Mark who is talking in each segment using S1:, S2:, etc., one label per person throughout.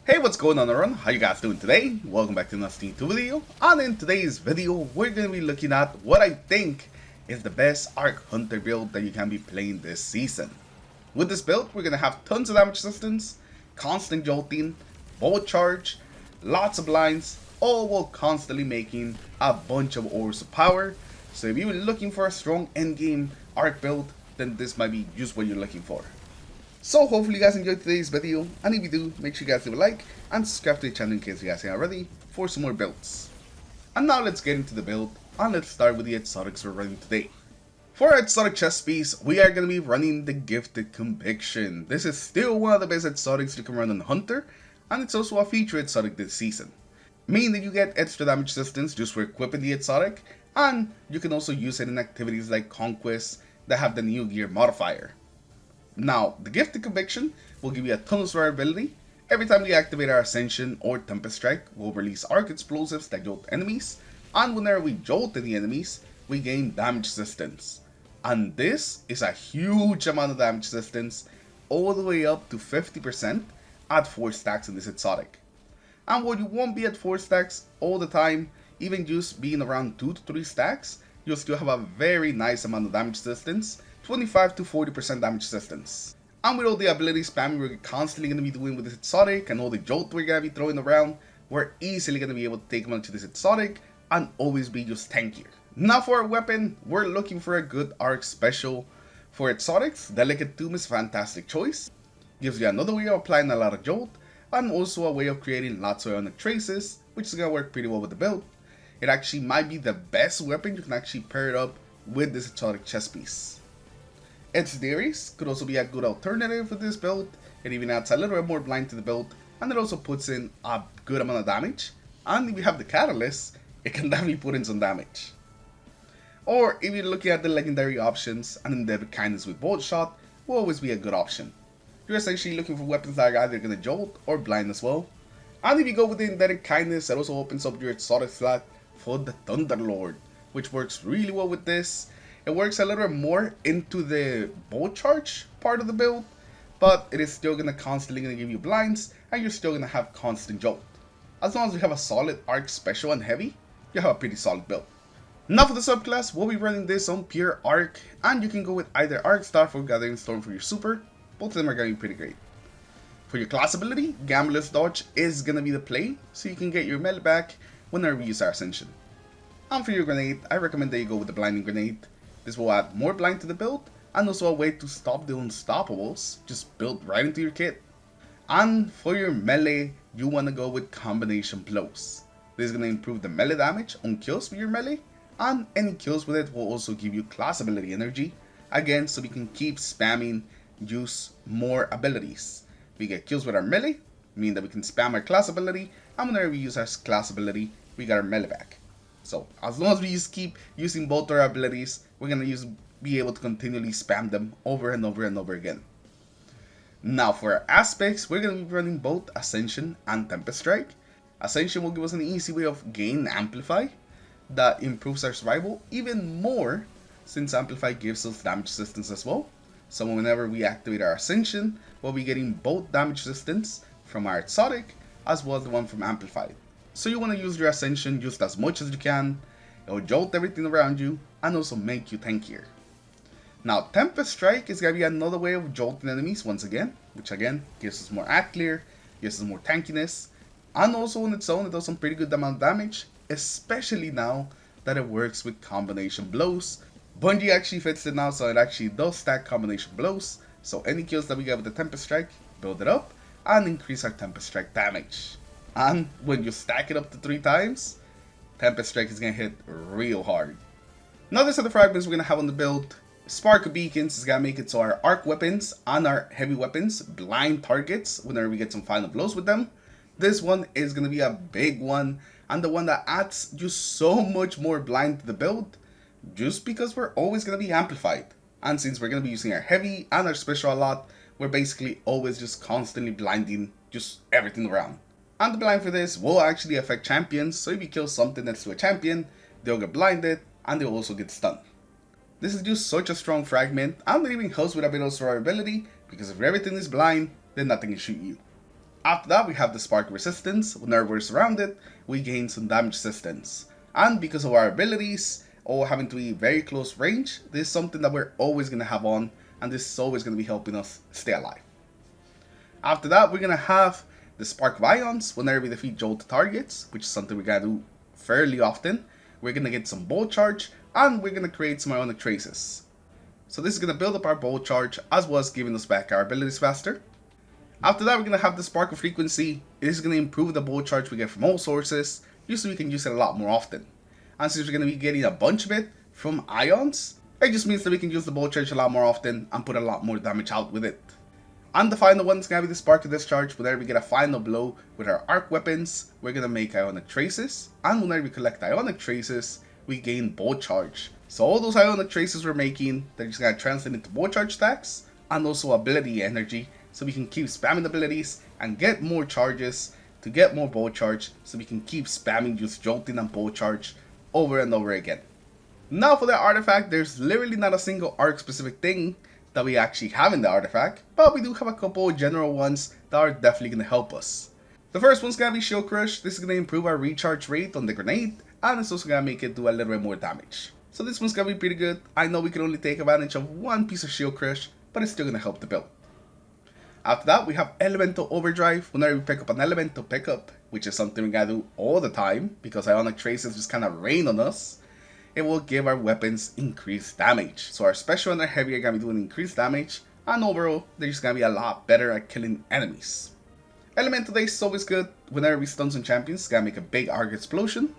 S1: Hey, what's going on everyone? How you guys doing today? Welcome back to another Steam 2 video. And in today's video, we're going to be looking at what I think is the best Arc Hunter build that you can be playing this season. With this build, we're going to have tons of damage resistance, constant jolting, bolt charge, lots of blinds, all while constantly making a bunch of ores of power. So if you're looking for a strong endgame Arc build, then this might be just what you're looking for. So hopefully you guys enjoyed today's video, and if you do, make sure you guys leave a like and subscribe to the channel in case you guys haven't already for some more builds. And now let's get into the build, and let's start with the exotics we're running today. For our exotic chest piece, we are going to be running the Gifted Conviction. This is still one of the best exotics you can run on Hunter, and it's also a feature exotic this season. Meaning that you get extra damage resistance just for equipping the exotic, and you can also use it in activities like Conquest that have the new gear modifier. Now, the Gifted Conviction will give you a ton of survivability. Every time we activate our Ascension or Tempest Strike, we'll release arc explosives that jolt enemies, and whenever we jolt any enemies, we gain damage resistance. And this is a huge amount of damage resistance, all the way up to 50% at 4 stacks in this exotic. And while you won't be at 4 stacks all the time, even just being around 2 to 3 stacks, you'll still have a very nice amount of damage resistance, 25 to 40% damage resistance. And with all the ability spamming we're constantly going to be doing with this exotic and all the jolt we're going to be throwing around, we're easily going to be able to take them onto this exotic and always be just tankier. Now for our weapon, we're looking for a good arc special. For exotics, Delicate Tomb is a fantastic choice. Gives you another way of applying a lot of jolt, and also a way of creating lots of ionic traces, which is going to work pretty well with the build. It actually might be the best weapon you can actually pair it up with this exotic chest piece. Etsuderis could also be a good alternative for this build. It even adds a little bit more blind to the build, and it also puts in a good amount of damage. And if you have the Catalyst, it can definitely put in some damage. Or if you're looking at the legendary options, an Endeavor Kindness with Bolt Shot will always be a good option. You're essentially looking for weapons that are either going to jolt or blind as well. And if you go with the Endeavor Kindness, it also opens up your exotic slot for the Thunderlord, which works really well with this. It works a little more into the bolt charge part of the build, but it is still going to constantly give you blinds, and you're still going to have constant jolt. As long as you have a solid arc special and heavy, you have a pretty solid build. Now for the subclass, we'll be running this on pure arc, and you can go with either Arc Staff or Gathering Storm for your super. Both of them are going to be pretty great. For your class ability, Gambler's Dodge is going to be the play, so you can get your melee back whenever you use our Ascension. And for your grenade, I recommend that you go with the Blinding Grenade. This will add more blind to the build, and also a way to stop the unstoppables, just built right into your kit. And for your melee, you want to go with Combination Blows. This is going to improve the melee damage on kills with your melee, and any kills with it will also give you class ability energy, again so we can keep spamming, use more abilities. We get kills with our melee, meaning that we can spam our class ability, and whenever we use our class ability, we got our melee back. So as long as we just keep using both our abilities, we're going to be able to continually spam them over and over and over again. Now for our aspects, we're going to be running both Ascension and Tempest Strike. Ascension will give us an easy way of gain Amplify that improves our survival even more, since Amplify gives us damage resistance as well. So whenever we activate our Ascension, we'll be getting both damage resistance from our exotic as well as the one from Amplified. So you want to use your Ascension just as much as you can. It will jolt everything around you and also make you tankier. Now Tempest Strike is going to be another way of jolting enemies once again, which again gives us more act clear, gives us more tankiness, and also on its own it does some pretty good amount of damage, especially now that it works with Combination Blows. Bungie actually fixed it now so it actually does stack Combination Blows, so any kills that we get with the Tempest Strike, build it up and increase our Tempest Strike damage. And when you stack it up to 3 times, Tempest Strike is going to hit real hard. Now these are the fragments we're going to have on the build. Spark Beacons is going to make it so our arc weapons and our heavy weapons blind targets whenever we get some final blows with them. This one is going to be a big one, and the one that adds just so much more blind to the build, just because we're always going to be amplified. And since we're going to be using our heavy and our special a lot, we're basically always just constantly blinding just everything around. And the blind for this will actually affect champions, so if you kill something next to a champion, they'll get blinded and they'll also get stunned. This is just such a strong fragment, and it even helps with a bit of survivability, because if everything is blind, then nothing can shoot you. After that, we have the spark resistance. Whenever we're surrounded, we gain some damage resistance. And because of our abilities, or having to be very close range, this is something that we're always going to have on, and this is always going to be helping us stay alive. After that, we're going to have the spark of ions. Whenever we defeat Jolt targets, which is something we got to do fairly often, we're going to get some bolt charge, and we're going to create some ionic traces. So this is going to build up our bolt charge, as well as giving us back our abilities faster. After that, we're going to have the spark of frequency. It is going to improve the bolt charge we get from all sources, just so we can use it a lot more often. And since we're going to be getting a bunch of it from ions, it just means that we can use the bolt charge a lot more often and put a lot more damage out with it. And the final one is going to be the spark of discharge. Whenever we get a final blow with our arc weapons, we're going to make ionic traces. And whenever we collect ionic traces, we gain bolt charge. So all those ionic traces we're making, they're just going to translate into bolt charge stacks and also ability energy. So we can keep spamming abilities and get more charges to get more bolt charge, so we can keep spamming just jolting and bolt charge over and over again. Now for the artifact, there's literally not a single arc specific thing that we actually have in the artifact, but we do have a couple general ones that are definitely going to help us. The first one's going to be Shield Crush. This is going to improve our recharge rate on the grenade, and it's also going to make it do a little bit more damage. So this one's going to be pretty good. I know we can only take advantage of one piece of Shield Crush, but it's still going to help the build. After that, we have Elemental Overdrive. Whenever we pick up an Elemental pickup, which is something we gotta do all the time, because Ionic Traces just kind of rain on us, it will give our weapons increased damage. So our special and our heavy are gonna be doing increased damage, and overall, they're just gonna be a lot better at killing enemies. Elemental Daze is always good. Whenever we stun some champions, it's gonna make a big arc explosion.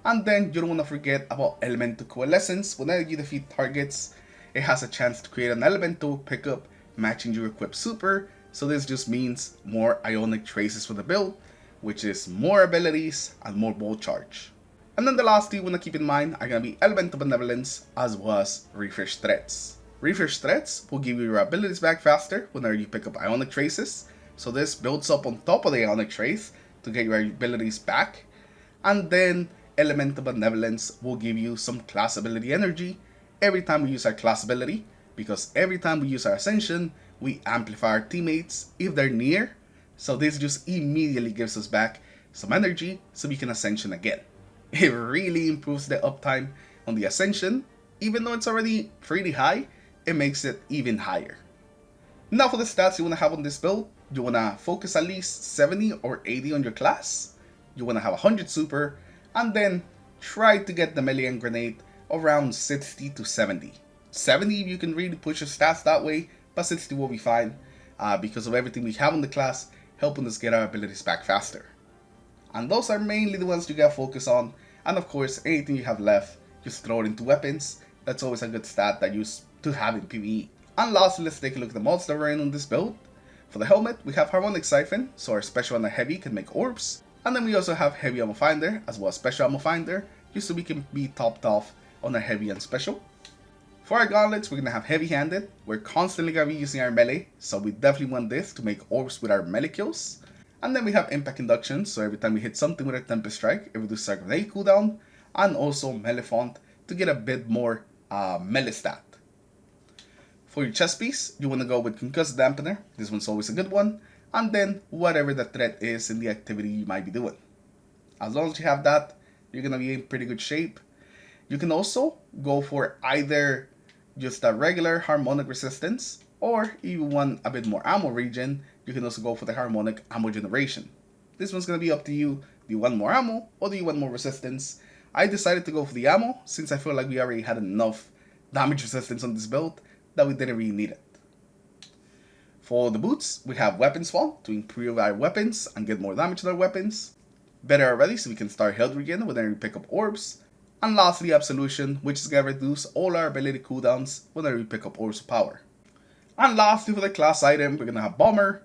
S1: And then you don't want to forget about Elemental Coalescence. Whenever you defeat targets, it has a chance to create an Elemental pickup matching your equipped super. So this just means more Ionic Traces for the build, which is more abilities and more bolt charge. And then the last two you want to keep in mind are going to be Elemental Benevolence as well as Refresh Threats. Refresh Threats will give you your abilities back faster whenever you pick up Ionic Traces. So this builds up on top of the Ionic Trace to get your abilities back. And then Elemental Benevolence will give you some class ability energy every time we use our class ability, because every time we use our Ascension, we amplify our teammates if they're near. So this just immediately gives us back some energy so we can Ascension again. It really improves the uptime on the Ascension. Even though it's already pretty high, it makes it even higher. Now for the stats you want to have on this build, you want to focus at least 70 or 80 on your class. You want to have 100 super, and then try to get the melee and grenade around 60 to 70. 70 you can really push your stats that way, but 60 will be fine because of everything we have on the class helping us get our abilities back faster. And those are mainly the ones you gotta focus on, and of course anything you have left, just throw it into weapons. That's always a good stat that you use to have in PvE. And lastly, let's take a look at the mods that we're in on this build. For the helmet, we have Harmonic Siphon, so our special and our heavy can make orbs. And then we also have Heavy Ammo Finder as well as Special Ammo Finder, just so we can be topped off on our heavy and special. For our gauntlets, we're going to have heavy-handed. We're constantly going to be using our melee, so we definitely want this to make orbs with our melee kills. And then we have impact induction, so every time we hit something with our Tempest Strike, it reduces our grenade cooldown. And also Malefiant to get a bit more melee stat. For your chest piece, you want to go with Concussive Dampener. This one's always a good one. And then whatever the threat is in the activity you might be doing. As long as you have that, you're going to be in pretty good shape. You can also go for either just a regular harmonic resistance, or if you want a bit more ammo regen, you can also go for the harmonic ammo generation. This one's going to be up to you. Do you want more ammo or do you want more resistance? I decided to go for the ammo since I feel like we already had enough damage resistance on this build that we didn't really need it. For the boots, we have Weapons Fall to improve our weapons and get more damage to our weapons. Better already, so we can start health regen whenever we pick up orbs. And lastly, Absolution, which is going to reduce all our ability cooldowns whenever we pick up Orbs of Power. And lastly, for the class item, we're going to have Bomber,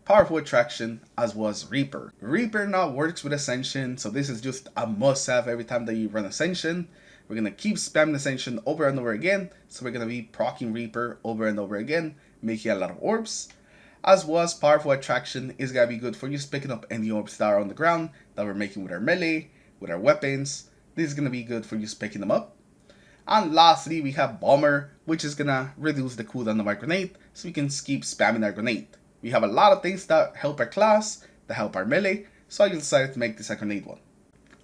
S1: Powerful Attraction, as well as Reaper. Reaper now works with Ascension, so this is just a must-have every time that you run Ascension. We're going to keep spamming Ascension over and over again, so we're going to be proccing Reaper over and over again, making a lot of orbs. As well as Powerful Attraction is going to be good for just picking up any orbs that are on the ground that we're making with our melee, with our weapons. This is going to be good for just picking them up. And lastly, we have Bomber, which is going to reduce the cooldown of our grenade, so we can keep spamming our grenade. We have a lot of things that help our class, that help our melee, so I decided to make the second lead one.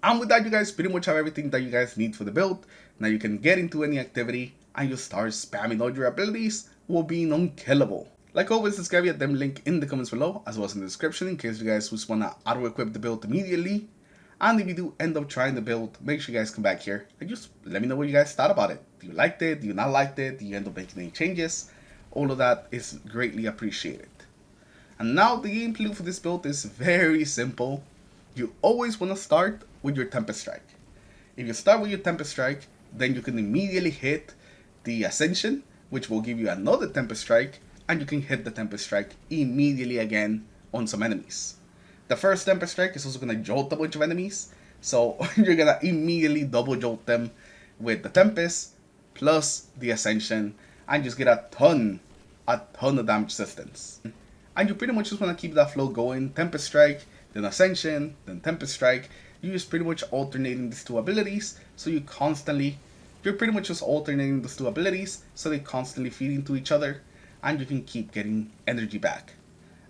S1: And with that, you guys pretty much have everything that you guys need for the build. Now you can get into any activity and you start spamming all your abilities while being unkillable. Like always, there's gonna be a dim link in the comments below as well as in the description in case you guys just wanna auto-equip the build immediately. And if you do end up trying the build, make sure you guys come back here and just let me know what you guys thought about it. Do you liked it? Do you not liked it? Do you end up making any changes? All of that is greatly appreciated. And now the gameplay for this build is very simple. You always want to start with your Tempest Strike. If you start with your Tempest Strike, then you can immediately hit the Ascension, which will give you another Tempest Strike, and you can hit the Tempest Strike immediately again on some enemies. The first Tempest Strike is also going to jolt a bunch of enemies, so you're going to immediately double jolt them with the Tempest plus the Ascension, and just get a ton of damage resistance. And you pretty much just want to keep that flow going. Tempest Strike, then Ascension, then Tempest Strike. You're just pretty much alternating these two abilities, so you're pretty much just alternating those two abilities, so they constantly feed into each other, and you can keep getting energy back.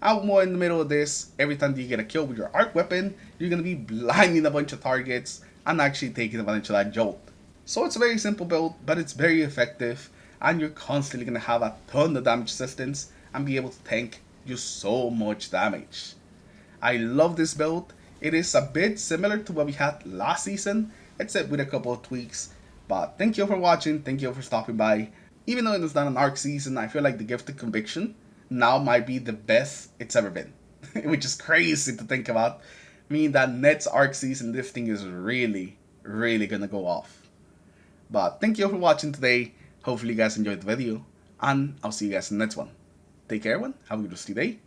S1: And more in the middle of this, every time you get a kill with your arc weapon, you're going to be blinding a bunch of targets and actually taking advantage of that jolt. So it's a very simple build, but it's very effective, and you're constantly going to have a ton of damage resistance and be able to tank just so much damage. I love this build. It is a bit similar to what we had last season, except with a couple of tweaks. But thank you for watching, thank you for stopping by. Even though it is not an arc season, I feel like the Gift of Conviction now might be the best it's ever been. Which is crazy to think about. Meaning that next arc season, this thing is really gonna go off. But thank you for watching today. Hopefully you guys enjoyed the video, and I'll see you guys in the next one. Take care everyone, have a good rest of your day.